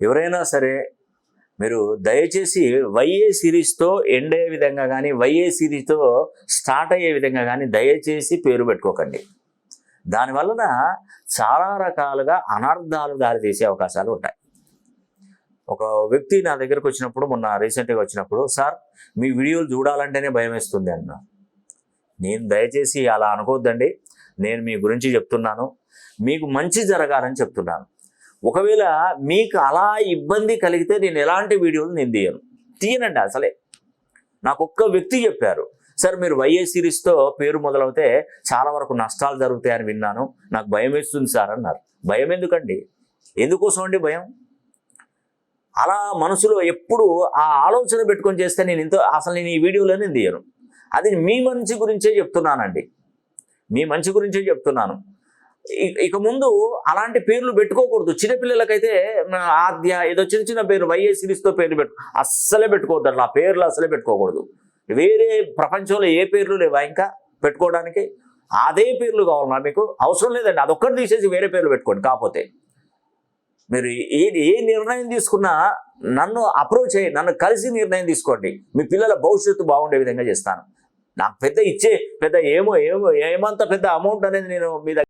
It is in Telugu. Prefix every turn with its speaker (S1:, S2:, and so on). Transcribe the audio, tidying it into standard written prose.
S1: ఎవరైనా సరే మీరు దయచేసి వైఏ సిరీస్తో ఎండ్ అయ్యే విధంగా కానీ వైఏ సిరీస్తో స్టార్ట్ అయ్యే విధంగా కానీ దయచేసి పేరు పెట్టుకోకండి. దానివలన చాలా రకాలుగా అనర్థాలు దారితీసే అవకాశాలు ఉంటాయి. ఒక వ్యక్తి నా దగ్గరకు వచ్చినప్పుడు, మొన్న రీసెంట్గా వచ్చినప్పుడు, సార్ మీ వీడియోలు చూడాలంటేనే భయం వేస్తుంది అన్నా. నేను దయచేసి అలా అనుకోవద్దండి, నేను మీ గురించి చెప్తున్నాను, మీకు మంచి జరగాలని చెప్తున్నాను. ఒకవేళ మీకు అలా ఇబ్బంది కలిగితే నేను ఎలాంటి వీడియోలు నేను తీయనండి అసలే. నాకు ఒక్క వ్యక్తి చెప్పారు, సార్ మీరు వైఏ సిరీస్తో పేరు మొదలవుతే చాలా వరకు నష్టాలు జరుగుతాయని విన్నాను, నాకు భయం వేస్తుంది సార్ అన్నారు. భయం ఎందుకండి? ఎందుకోసం అండి భయం? అలా మనసులో ఎప్పుడు ఆ ఆలోచన పెట్టుకొని చేస్తే నేను ఈ వీడియోలో నేను తీయను. అది మీ మంచి గురించే చెప్తున్నానండి, మీ మంచి గురించే చెప్తున్నాను. ఇక ముందు అలాంటి పేర్లు పెట్టుకోకూడదు. చిన్నపిల్లలకైతే ఆద్య ఏదో చిన్న చిన్న పేరు వైఏ సిరీస్తో పేర్లు అస్సలే పెట్టుకోవద్దు. అట్లా ఆ పేర్లు అస్సలే పెట్టుకోకూడదు. వేరే ప్రపంచంలో ఏ పేర్లు లేవా ఇంకా పెట్టుకోవడానికి? అదే పేర్లు కావాలన్నా మీకు? అవసరం లేదండి, అదొక్కటి తీసేసి వేరే పేర్లు పెట్టుకోండి. కాకపోతే మీరు ఏ నిర్ణయం తీసుకున్నా నన్ను అప్రోచ్ అయ్యి నన్ను కలిసి నిర్ణయం తీసుకోండి. మీ పిల్లల భవిష్యత్తు బాగుండే విధంగా చేస్తాను. నాకు పెద్ద ఏమంత పెద్ద అమౌంట్ అనేది నేను మీ